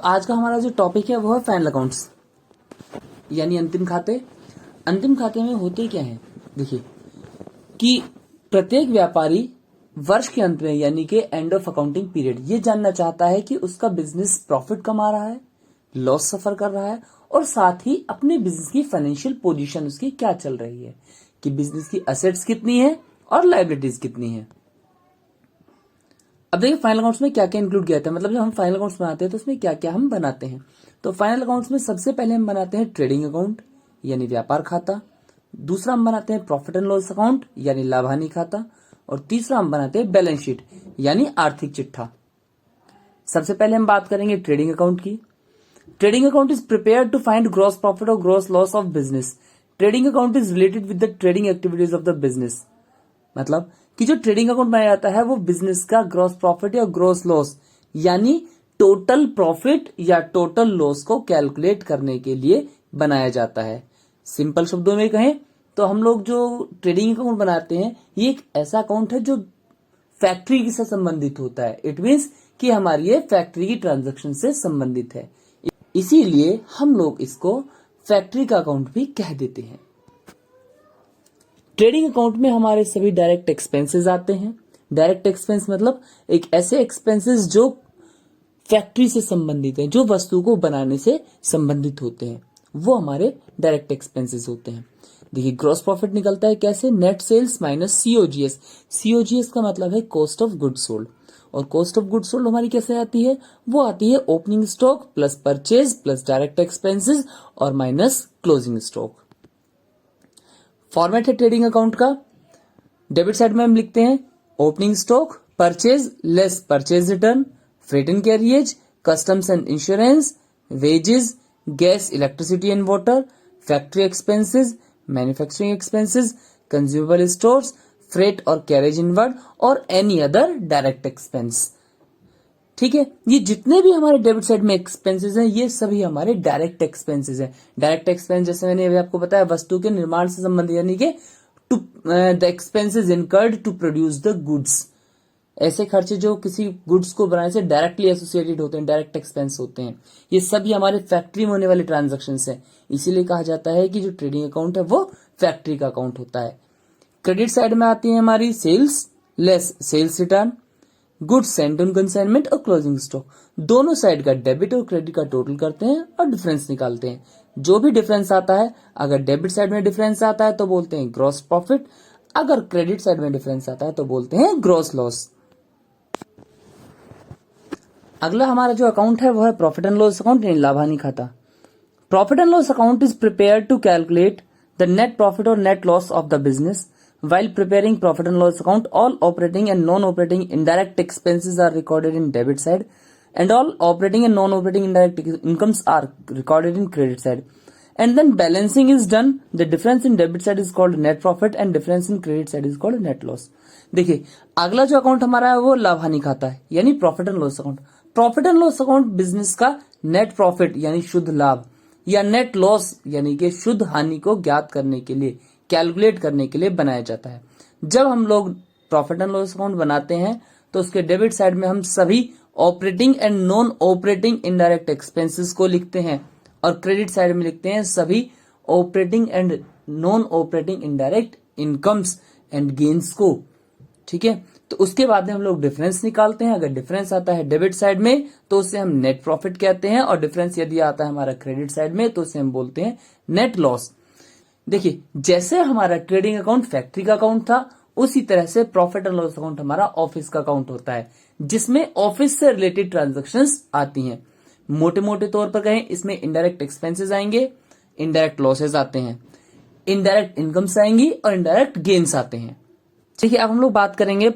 आज का हमारा जो टॉपिक है वो है फाइनल अकाउंट्स यानी अंतिम खाते। अंतिम खाते में होते क्या है, देखिए कि प्रत्येक व्यापारी वर्ष के अंत में यानी कि एंड ऑफ अकाउंटिंग पीरियड ये जानना चाहता है कि उसका बिजनेस प्रॉफिट कमा रहा है, लॉस सफर कर रहा है, और साथ ही अपने बिजनेस की फाइनेंशियल पोजीशन उसकी क्या चल रही है, कि बिजनेस की असेट्स कितनी है और लायबिलिटीज कितनी है। अब देखिए फाइनल अकाउंट्स में क्या क्या इंक्लूड किया था, मतलब जब हम फाइनल अकाउंट्स बनाते हैं तो उसमें क्या क्या हम बनाते हैं। तो फाइनल अकाउंट्स में सबसे पहले हम बनाते हैं ट्रेडिंग अकाउंट यानी व्यापार खाता, दूसरा हम बनाते हैं प्रॉफिट एंड लॉस अकाउंट यानी लाभ हानि खाता, और तीसरा हम बनाते हैं बैलेंस शीट यानी आर्थिक चिट्ठा। सबसे पहले हम बात करेंगे ट्रेडिंग अकाउंट की। Trading account is prepared to find gross profit और gross loss of business. Trading account is related with the trading activities of the business, मतलब कि जो ट्रेडिंग अकाउंट बनाया जाता है वो बिजनेस का ग्रॉस प्रॉफिट या ग्रॉस लॉस यानी टोटल प्रॉफिट या टोटल लॉस को कैलकुलेट करने के लिए बनाया जाता है। सिंपल शब्दों में कहें तो हम लोग जो ट्रेडिंग अकाउंट बनाते हैं ये एक ऐसा अकाउंट है जो फैक्ट्री से संबंधित होता है। इट मीन्स कि हमारी ये फैक्ट्री की ट्रांजैक्शन से संबंधित है, इसीलिए हम लोग इसको फैक्ट्री का अकाउंट भी कह देते हैं। ट्रेडिंग अकाउंट में हमारे सभी डायरेक्ट एक्सपेंसेस आते हैं। डायरेक्ट एक्सपेंस मतलब एक ऐसे एक्सपेंसेस जो फैक्ट्री से संबंधित हैं, जो वस्तु को बनाने से संबंधित होते हैं, वो हमारे डायरेक्ट एक्सपेंसेस होते हैं। देखिए ग्रॉस प्रॉफिट निकलता है कैसे, net sales minus COGS. COGS का मतलब है कॉस्ट ऑफ गुड्स सोल्ड, और कॉस्ट ऑफ गुड्स सोल्ड हमारी कैसे आती है, वो आती है opening stock plus purchase plus direct expenses और माइनस क्लोजिंग स्टॉक। फॉर्मेट है ट्रेडिंग अकाउंट का, डेबिट साइड में हम लिखते हैं opening stock, purchase less purchase return, freight and carriage, customs and insurance, wages, gas electricity and water, factory expenses, manufacturing expenses, consumable stores, freight और carriage inward और any other direct expense. ठीक है, ये जितने भी हमारे डेबिट साइड में expenses हैं ये सभी हमारे डायरेक्ट एक्सपेंसेस हैं। डायरेक्ट एक्सपेंस जैसे मैंने अभी आपको बताया वस्तु के निर्माण से संबंधित यानी कि to the expenses incurred to produce the goods. ऐसे खर्चे जो किसी गुड्स को बनाने से डायरेक्टली एसोसिएटेड होते हैं, डायरेक्ट एक्सपेंस होते हैं। ये सभी हमारे फैक्ट्री में होने वाले ट्रांजेक्शन है, इसीलिए कहा जाता है कि जो ट्रेडिंग अकाउंट है वो फैक्ट्री का अकाउंट होता है। क्रेडिट साइड में आती है हमारी sales less sales return, goods sent on consignment और क्लोजिंग स्टॉक। दोनों साइड का डेबिट और क्रेडिट का टोटल करते हैं और डिफरेंस निकालते हैं। जो भी डिफरेंस आता है, अगर डेबिट साइड में डिफरेंस आता है तो बोलते हैं ग्रॉस प्रॉफिट, अगर क्रेडिट साइड में डिफरेंस आता है तो बोलते हैं ग्रॉस लॉस। अगला हमारा जो अकाउंट है वो है प्रॉफिट एंड लॉस अकाउंट यानी लाभ हानि खाता। Profit and loss account is prepared to calculate the net profit और net loss of the business. While preparing profit and loss account, all operating and non-operating indirect expenses are recorded in debit side, and all operating and non-operating indirect incomes are recorded in credit side. And then balancing is done. The difference in debit side is called net profit, and difference in credit side is called net loss. देखिए अगला जो account हमारा है वो लाभ हानि खाता है यानी profit and loss account. Profit and loss account business का नेट प्रॉफिट यानी शुद्ध लाभ या नेट लॉस यानी कि शुद्ध हानि को ज्ञात करने के लिए, कैलकुलेट करने के लिए बनाया जाता है। जब हम लोग प्रॉफिट एंड लॉस अकाउंट बनाते हैं तो उसके डेबिट साइड में हम सभी operating and non operating indirect expenses को लिखते हैं, और क्रेडिट साइड में लिखते हैं सभी operating and non operating indirect incomes and gains को। ठीक है, तो उसके बाद में हम लोग डिफरेंस निकालते हैं। अगर डिफरेंस आता है डेबिट साइड में तो उसे हम नेट प्रॉफिट कहते हैं, और डिफरेंस यदि आता है हमारा क्रेडिट साइड में तो उसे हम बोलते हैं नेट लॉस। देखिए जैसे हमारा ट्रेडिंग अकाउंट फैक्ट्री का अकाउंट था, उसी तरह से प्रॉफिट एंड लॉस अकाउंट हमारा ऑफिस का अकाउंट होता है, जिसमें ऑफिस से रिलेटेड ट्रांजैक्शंस आती हैं। मोटे मोटे तौर पर कहें इसमें इनडायरेक्ट एक्सपेंसेस आएंगे, इनडायरेक्ट लॉसेस आते हैं, इनडायरेक्ट इनकम्स आएंगी और इनडायरेक्ट गेन्स आते हैं। देखिए अब हम लोग बात करेंगे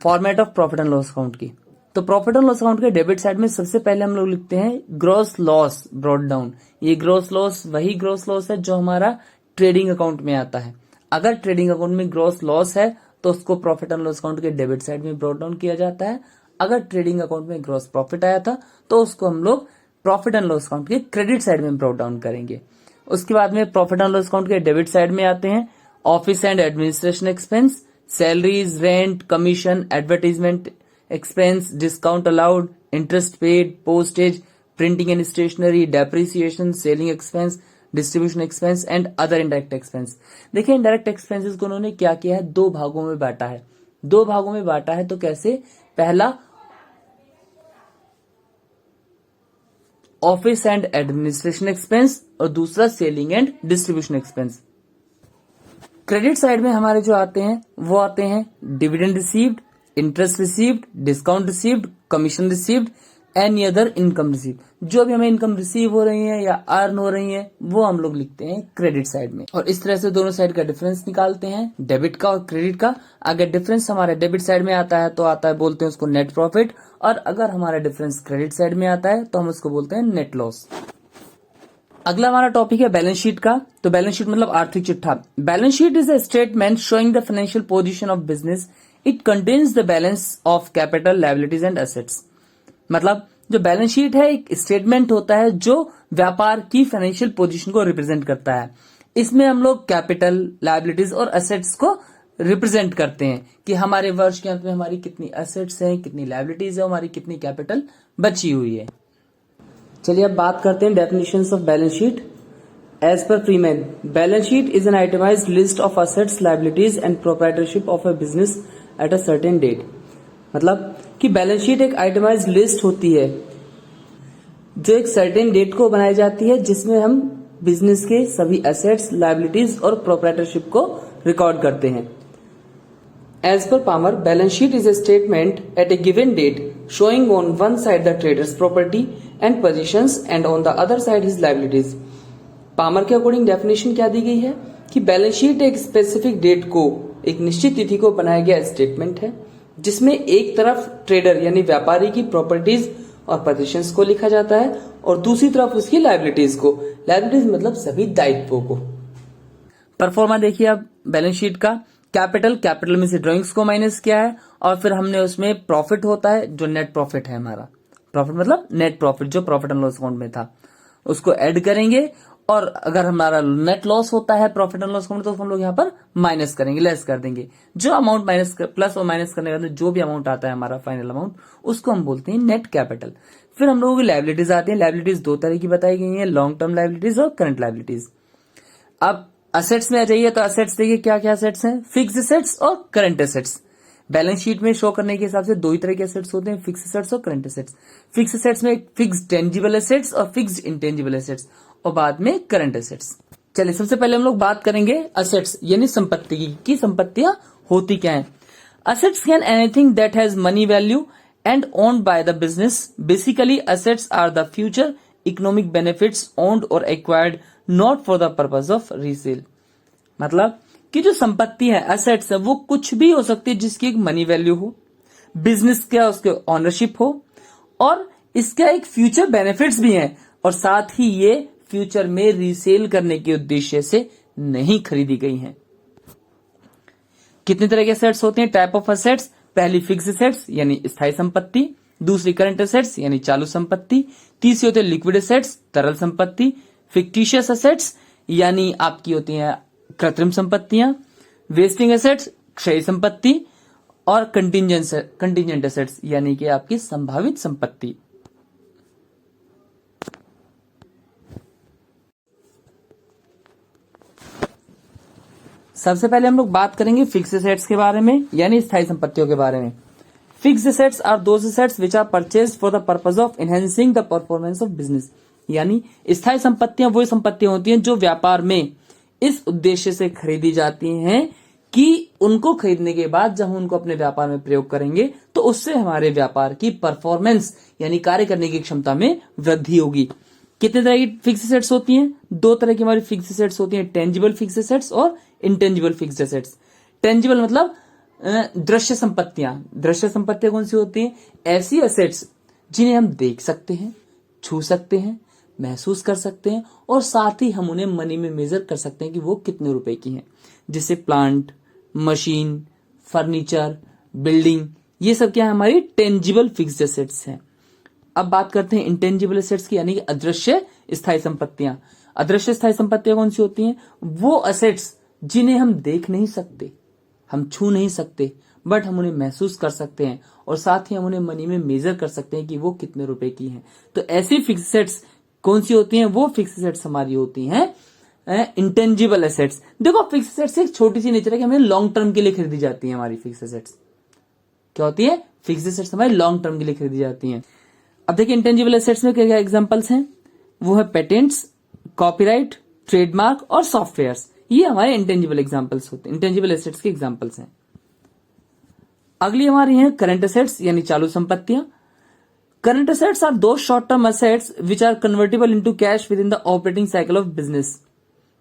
format of profit and loss account की। तो प्रॉफिट एंड लॉस अकाउंट के डेबिट साइड में सबसे पहले हम लोग लिखते हैं ग्रॉस लॉस ब्रॉट डाउन। ये ग्रॉस लॉस वही ग्रॉस लॉस है जो हमारा ट्रेडिंग अकाउंट में आता है। अगर ट्रेडिंग अकाउंट में ग्रॉस लॉस है तो उसको प्रॉफिट एंड लॉस अकाउंट के डेबिट साइड में ब्रॉट डाउन किया जाता है। अगर ट्रेडिंग अकाउंट में ग्रॉस प्रॉफिट आया था तो उसको हम लोग प्रॉफिट एंड लॉस अकाउंट के क्रेडिट साइड में ब्रॉट डाउन करेंगे। उसके बाद में प्रॉफिट एंड लॉस अकाउंट के डेबिट साइड में आते हैं office and administration expense, salaries, rent, commission, advertisement expense, discount allowed, interest paid, postage, printing and stationery, depreciation, selling expense, distribution expense and other indirect expense. देखिए indirect expenses को उन्होंने क्या किया है, दो भागों में बांटा है। दो भागों में बांटा है तो कैसे, पहला ऑफिस एंड एडमिनिस्ट्रेशन एक्सपेंस और दूसरा selling and distribution expense. Credit side में हमारे जो आते हैं वो आते हैं dividend received, interest received, discount received, commission received, any other income received. जो भी हमें इनकम रिसीव हो रही है या अर्न हो रही है वो हम लोग लिखते हैं क्रेडिट साइड में। और इस तरह से दोनों साइड का डिफरेंस निकालते हैं, डेबिट का और क्रेडिट का। अगर डिफरेंस हमारे डेबिट साइड में आता है तो आता है, बोलते हैं उसको नेट प्रॉफिट, और अगर हमारा डिफरेंस क्रेडिट साइड में आता है तो हम उसको बोलते हैं नेट लॉस। अगला हमारा टॉपिक है बैलेंस शीट का। तो बैलेंस शीट मतलब आर्थिक चिट्ठा। Balance sheet is a statement showing the financial position of business. It contains the balance of capital, liabilities and assets. मतलब जो बैलेंस शीट है एक स्टेटमेंट होता है जो व्यापार की फाइनेंशियल पोजीशन को रिप्रेजेंट करता है। इसमें हम लोग कैपिटल, लायबिलिटीज और एसेट्स को रिप्रेजेंट करते हैं कि हमारे वर्ष के अंत में हमारी कितनी एसेट्स हैं, कितनी लायबिलिटीज है, हमारी कितनी कैपिटल बची हुई है। चलिए अब बात करते हैं definitions of balance sheet. As per Freeman, balance sheet is an itemised list of assets, liabilities and proprietorship of a business at a certain date. मतलब कि बैलेंस शीट एक आइटमाइज्ड लिस्ट होती है जो एक सर्टेन डेट को बनाई जाती है, जिसमें हम बिजनेस के सभी एसेट्स, लायबिलिटीज और प्रोप्राइटरशिप को रिकॉर्ड करते हैं। As per Palmer, balance sheet is a statement at a given date showing on one side the trader's property and positions and on the other side his liabilities. Palmer के according definition क्या दी गई है कि balance sheet एक specific date को, एक निश्चित तिथि को बनाया गया स्टेटमेंट है जिसमें एक तरफ ट्रेडर यानी व्यापारी की प्रॉपर्टीज और पोजीशंस को लिखा जाता है और दूसरी तरफ उसकी लायबिलिटीज को। लायबिलिटीज मतलब सभी दायित्वों को। परफॉर्मा देखिए अब बैलेंस शीट का। कैपिटल में से ड्रॉइंग्स को माइनस किया है और फिर हमने उसमें प्रॉफिट होता है जो नेट प्रॉफिट है हमारा। प्रॉफिट मतलब नेट प्रॉफिट जो प्रॉफिट एंड लॉस अकाउंट में था उसको ऐड करेंगे, और अगर हमारा नेट लॉस होता है प्रॉफिट एंड लॉस अकाउंट तो हम लोग यहाँ पर माइनस करेंगे, लेस कर देंगे। जो अमाउंट माइनस प्लस और माइनस करने के बाद जो भी अमाउंट आता है हमारा फाइनल अमाउंट उसको हम बोलते हैं नेट कैपिटल। फिर हम लोगों की लायबिलिटीज आती है। लायबिलिटीज दो तरह की बताई गई है, लॉन्ग टर्म लायबिलिटीज और करंट लायबिलिटीज। अब असेट्स में आ जाइए तो असेट्स देखिए क्या क्या असेट्स हैं, फिक्स्ड असेट्स और करंट असेट्स। बैलेंस शीट में शो करने के हिसाब से दो ही तरह के असेट्स होते हैं, फिक्स्ड असेट्स और करंट असेट्स। फिक्स्ड असेट्स में फिक्स्ड टेंजिबल असेट्स और फिक्स्ड इंटेंजिबल असेट्स, और बाद में करंट असेट्स। चलिए सबसे पहले हम लोग बात करेंगे असेट्स यानी संपत्ति की संपत्तियां होती क्या हैं। Assets can anything that has money value and owned by the business. Basically assets are the future economic benefits owned और acquired not for the purpose of resale. मतलब कि जो संपत्ति है, एसेट्स है, वो कुछ भी हो सकती है जिसकी एक मनी वैल्यू हो, बिजनेस का उसके ऑनरशिप हो, और इसका एक फ्यूचर बेनिफिट्स भी है, और साथ ही ये फ्यूचर में रीसेल करने के उद्देश्य से नहीं खरीदी गई हैं। कितने तरह के एसेट्स होते हैं, टाइप ऑफ एसेट्स। पहली फिक्स्ड एसेट्स यानी स्थायी संपत्ति, दूसरी करंट एसेट्स यानी चालू संपत्ति, तीसरी होती है लिक्विड एसेट्स तरल संपत्ति, फिक्टिशियस एसेट्स यानी आपकी होती हैं कृत्रिम संपत्तियां, वेस्टिंग एसेट्स क्षय संपत्ति, और कंटीजेंट एसेट्स यानी कि आपकी संभावित संपत्ति। सबसे पहले हम लोग बात करेंगे फिक्स्ड एसेट्स के बारे में यानी स्थायी संपत्तियों के बारे में। Fixed assets are those assets which are purchased for the purpose of enhancing the performance of business. यानी स्थायी संपत्तियां वो संपत्तियां होती हैं जो व्यापार में इस उद्देश्य से खरीदी जाती हैं कि उनको खरीदने के बाद जब हम उनको अपने व्यापार में प्रयोग करेंगे तो उससे हमारे व्यापार की परफॉर्मेंस यानी कार्य करने की क्षमता में वृद्धि होगी। कितने तरह की फिक्स्ड एसेट्स होती हैं? दो तरह की हमारी फिक्स्ड एसेट्स होती हैं, टेंजिबल फिक्स्ड एसेट्स और इंटेंजिबल फिक्स्ड एसेट्स। टेंजिबल मतलब दृश्य संपत्तियां। दृश्य संपत्तियां कौन सी होती हैं? ऐसी एसेट्स जिन्हें हम देख सकते हैं, छू सकते हैं, महसूस कर सकते हैं, और साथ ही हम उन्हें मनी में मेजर कर सकते हैं कि वो कितने रुपए की हैं। जैसे प्लांट, मशीन, फर्नीचर, बिल्डिंग, ये सब क्या है? हमारी टेंजिबल फिक्स्ड एसेट्स हैं। अब बात करते हैं इंटेंजिबल एसेट्स की यानी कि अदृश्य स्थायी संपत्तियां। अदृश्य स्थायी संपत्तियां कौन सी होती हैं? वो एसेट्स जिन्हें हम देख नहीं सकते, हम छू नहीं सकते, बट हम उन्हें महसूस कर सकते हैं और साथ ही हम उन्हें मनी में मेजर कर सकते हैं कि वो कितने रुपए की हैं। तो ऐसी फिक्स एसेट्स कौन सी होती हैं? वो फिक्स एसेट्स हमारी होती हैं इंटेंजिबल एसेट्स। देखो फिक्स एसेट्स एक छोटी सी नेचर है कि हमें लॉन्ग टर्म के लिए खरीदी जाती है। हमारी फिक्स एसेट्स क्या होती है? फिक्स एसेट्स हमारी लॉन्ग टर्म के लिए खरीदी जाती हैं। अब देखिए इंटेंजिबल एसेट्स में क्या क्या एग्जांपल्स हैं? वो है पेटेंट्स, कॉपीराइट, ट्रेडमार्क और सॉफ्टवेयर्स। ये हमारे इंटेंजिबल एग्जांपल्स होते हैं, इंटेंजिबल एसेट्स के एग्जांपल्स हैं। अगली हमारी है करंट एसेट्स यानी चालू संपत्तियां। Current assets are those short term assets which are convertible into cash within the operating cycle of business.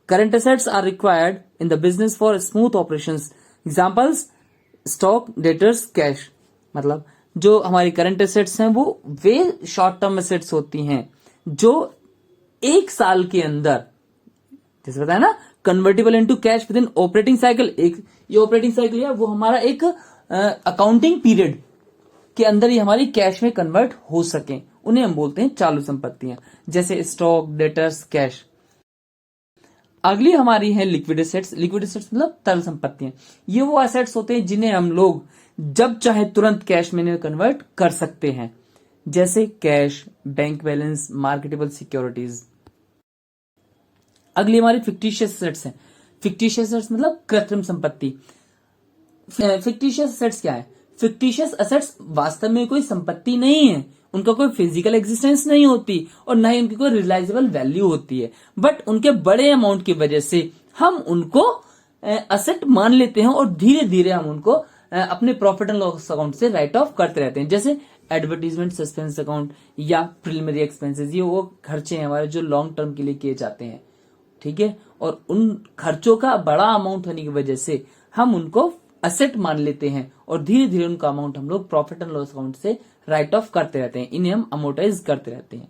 Current assets are required in the business for smooth operations. Examples stock, debtors, cash. मतलब जो हमारी current assets हैं वो वे short term assets होती हैं जो एक साल के अंदर, जैसे बताया ना, convertible into cash with in operating cycle. एक ये ऑपरेटिंग साइकिल है वो हमारा एक अकाउंटिंग पीरियड के अंदर ही हमारी कैश में कन्वर्ट हो सके, उन्हें हम बोलते हैं चालू संपत्तियां, जैसे स्टॉक, डेटर्स, कैश। अगली हमारी है लिक्विड एसेट्स। लिक्विड एसेट्स मतलब तरल संपत्तियां। ये वो एसेट्स होते हैं जिन्हें हम लोग जब चाहे तुरंत कैश में कन्वर्ट कर सकते हैं, जैसे cash, bank balance, marketable securities. अगली हमारी फिक्टिशियस एसेट्स हैं। फिक्टिशियस एसेट्स मतलब कृत्रिम संपत्ति। फिक्टिशियस एसेट्स क्या है? फिक्टिशियस एसेट्स वास्तव में कोई संपत्ति नहीं है, उनका कोई फिजिकल एग्जिस्टेंस नहीं होती और ना ही उनकी कोई रियलाइजेबल वैल्यू होती है, बट उनके बड़े अमाउंट की वजह से हम उनको असेट मान लेते हैं और धीरे धीरे हम उनको अपने प्रॉफिट एंड लॉस अकाउंट से राइट ऑफ करते रहते हैं, जैसे एडवर्टीजमेंट सस्पेंस अकाउंट या प्रिलिमिनरी एक्सपेंसेस। ये वो खर्चे हैं हमारे जो लॉन्ग टर्म के लिए किए जाते हैं, ठीक है, और उन खर्चों का बड़ा अमाउंट होने की वजह से हम उनको असेट मान लेते हैं और धीरे धीरे उनका अमाउंट हम लोग प्रॉफिट एंड लॉस अकाउंट से राइट ऑफ करते रहते हैं, इन्हें हम अमोर्टाइज करते रहते हैं।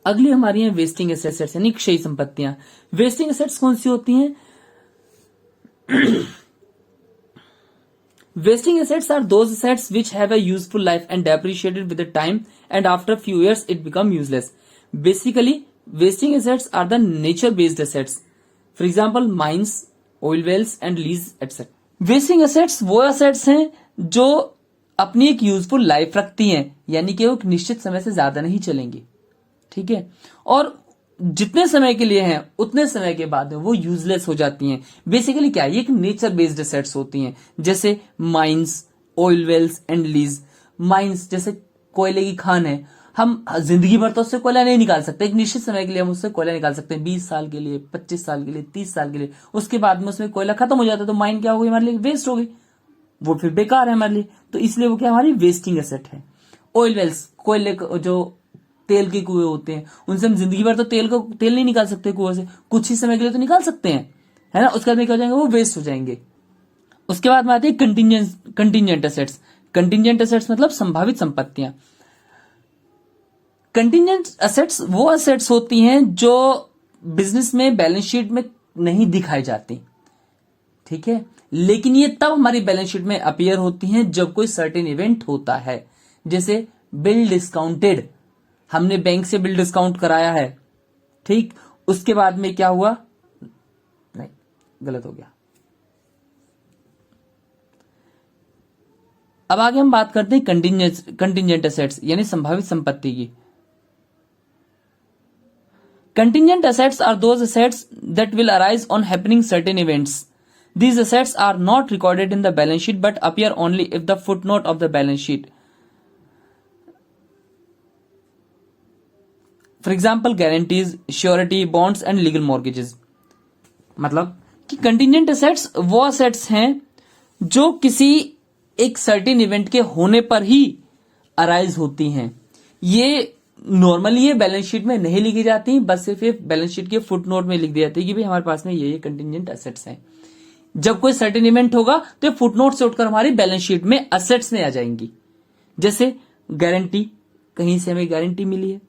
अगली हमारी है वेस्टिंग एसेट्स यानी क्षयी संपत्तियां। वेस्टिंग एसेट्स कौन सी होती हैं? Wasting assets are those assets which have a useful life and depreciated with the time, and after a few years it become useless. Basically, wasting assets are the nature-based assets. For example, mines, oil wells, and lease, etc. Wasting assets वो assets हैं जो अपनी एक useful life रखती हैं, यानी कि वो एक निश्चित समय से ज्यादा नहीं चलेंगी, ठीक है, और जितने समय के लिए हैं उतने समय के बाद वो यूजलेस हो जाती हैं। बेसिकली क्या है? ये एक नेचर बेस्ड एसेट्स होती हैं, जैसे mines, oil wells and lease. Mines जैसे कोयले की खान है, हम जिंदगी भर तो उससे कोयला नहीं निकाल सकते, एक निश्चित समय के लिए हम उससे कोयला निकाल सकते हैं, 20 साल के लिए, 25 साल के लिए, 30 साल के लिए। उसके बाद में उसमें कोयला खत्म हो जाता है तो माइन क्या हो गई? हमारे लिए वेस्ट हो गई, वो फिर बेकार है हमारे लिए, तो इसलिए वो क्या हमारी वेस्टिंग एसेट है। ऑयल वेल्स, कोयले जो तेल के कुएं होते हैं, उनसे हम जिंदगी भर तो तेल नहीं निकाल सकते कुएं से, कुछ ही समय के लिए तो निकाल सकते हैं, है ना। उसके बाद में क्या हो जाएंगे? वो वेस्ट हो जाएंगे। उसके बाद में आते हैं कंटिजेंट एसेट्स। कंटिजेंट एसेट्स मतलब संभावित संपत्तियां। कंटिजेंट एसेट्स वो एसेट्स होती हैं जो बिजनेस में बैलेंस शीट में नहीं दिखाई जाती, ठीक है, लेकिन ये तब हमारी बैलेंस शीट में अपीयर होती हैं जब कोई सर्टेन इवेंट होता है, जैसे बिल डिस्काउंटेड, हमने बैंक से बिल डिस्काउंट कराया है, ठीक, उसके बाद में क्या हुआ? नहीं, गलत हो गया। अब आगे हम बात करते हैं कंटिजेंट एसेट्स यानी संभावित संपत्ति की। Contingent assets are those assets that will arise on happening certain events. These assets are not recorded in the balance sheet but appear only if the footnote of the balance sheet. For example, guarantees, surety, bonds and legal mortgages. मतलब कि contingent assets वो assets हैं जो किसी एक certain event के होने पर ही arise होती हैं। ये नॉर्मली ये बैलेंस शीट में नहीं लिखी जाती, बस सिर्फ ये बैलेंस शीट के फुटनोट में लिख दी जाती है कि भाई हमारे पास में ये कंटिजेंट एसेट्स हैं। जब कोई सर्टेन इवेंट होगा तो ये फुटनोट से उठकर हमारी बैलेंस शीट में एसेट्स में आ जाएंगी, जैसे गारंटी, कहीं से हमें गारंटी मिली है,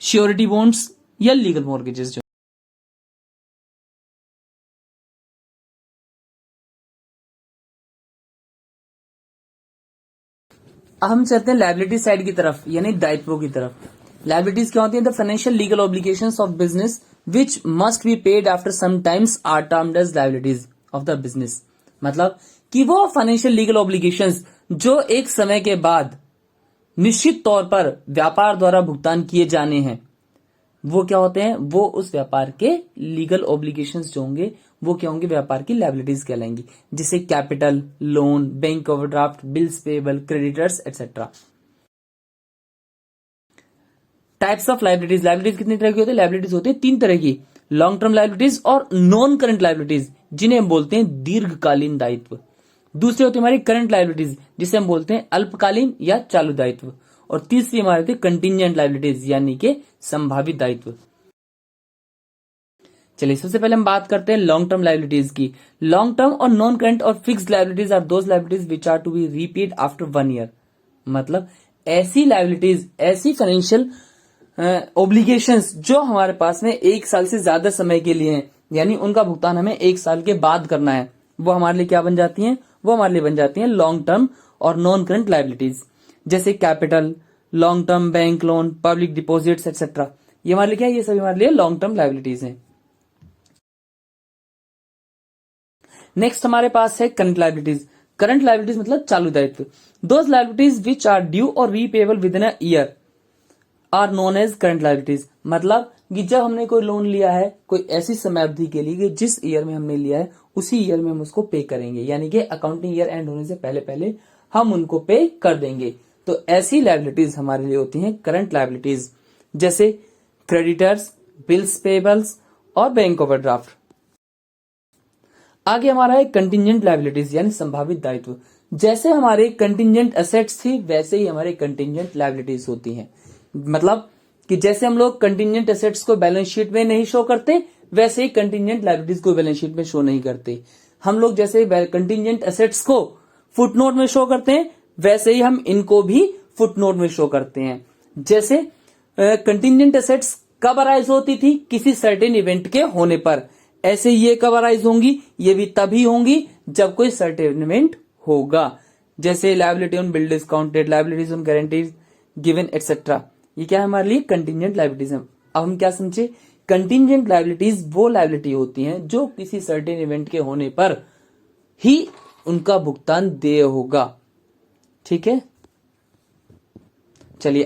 श्योरिटी बॉन्ड्स या लीगल मॉर्गेजेस। जो अब हम चलते हैं लायबिलिटी साइड की तरफ यानी दायित्वों की तरफ। लायबिलिटीज क्या होती है? The financial legal obligations of business which must be paid after some times are termed as liabilities of the business. मतलब कि वो फाइनेंशियल लीगल ऑब्लिगेशंस जो एक समय के बाद निश्चित तौर पर व्यापार द्वारा भुगतान किए जाने हैं, वो क्या होते हैं, वो उस व्यापार के लीगल ऑब्लिगेशंस जो होंगे वो क्या होंगे, व्यापार की लायबिलिटीज कहलाएंगी, जिसे capital, loan, bank overdraft, bills payable, creditors etcetera. Types of liabilities, liabilities कितनी तरह की होती है, लायबिलिटीज होती है 3 तरह की, लॉन्ग टर्म लायबिलिटीज और नॉन करंट लायबिलिटीज जिन्हें हम बोलते हैं दीर्घकालीन दायित्व। दूसरी होती है हमारी करंट लायबिलिटीज जिसे हम बोलते हैं अल्पकालीन या चालू दायित्व। और तीसरी हमारी होती है कंटिंजेंट लायबिलिटीज यानी कि संभावित दायित्व। चलिए सबसे पहले हम बात करते हैं लॉन्ग टर्म लायबिलिटीज की। लॉन्ग टर्म और नॉन करंट और fixed liabilities are those liabilities which are to be repaid after 1 year. मतलब ऐसी लायबिलिटीज, ऐसी फाइनेंशियल ओब्लिगेशंस जो हमारे पास में 1 साल से ज्यादा समय के लिए हैं, यानी उनका भुगतान हमें 1 साल के बाद करना है, वो हमारे लिए क्या बन जाती हैं, वो हमारे लिए बन जाती हैं लॉन्ग टर्म और नॉन करंट लायबिलिटीज। जैसे capital, long term bank loan, public deposits etcetera, ये हमारे लिए क्या है, ये सभी हमारे लिए लॉन्ग टर्म लायबिलिटीज हैं। नेक्स्ट हमारे पास है करंट लायबिलिटीज। करंट लायबिलिटीज मतलब चालू दायित्व। Those liabilities which are due और repayable within a year are known as current liabilities. मतलब कि जब हमने कोई लोन लिया है कोई ऐसी समय अवधि के लिए कि जिस ईयर में हमने लिया है उसी ईयर में हम उसको पे करेंगे, यानी कि अकाउंटिंग ईयर एंड होने से पहले पहले हम उनको पे कर देंगे। तो ऐसी लायबिलिटीज हमारे लिए होती हैं करंट लायबिलिटीज, जैसे क्रेडिटर्स, बिल्स पेबल्स और बैंक ओवरड्राफ्ट। आगे हमारा है कंटिंजेंट लायबिलिटीज यानी संभावित दायित्व। जैसे हमारे कंटिंजेंट एसेट्स थी वैसे ही हमारे कंटिंजेंट लायबिलिटीज होती हैं। मतलब कि जैसे हम लोग कंटिंजेंट एसेट्स को बैलेंस शीट में नहीं शो करते वैसे ही कंटिंजेंट लायबिलिटीज को बैलेंस शीट में शो नहीं करते। हम लोग जैसे कंटिंजेंट एसेट्स को फुटनोट में शो करते हैं वैसे ही हम इनको भी फुटनोट में शो करते हैं। जैसे कंटिंजेंट एसेट्स कब अराइज होती थी, किसी सर्टेन इवेंट के होने पर, ऐसे ये कब अराइज होंगी, ये भी तभी होंगी जब कोई सर्टेन इवेंट होगा। जैसे liability on bill discounted, liabilities on guarantees given etcetera, ये क्या है हमारे लिए कंटिंजेंट लायबिलिटीज है। अब हम क्या समझे, कंटिंजेंट लायबिलिटीज वो लायबिलिटी होती हैं जो किसी सर्टेन इवेंट के होने पर ही उनका भुगतान देय होगा। ठीक है, चलिए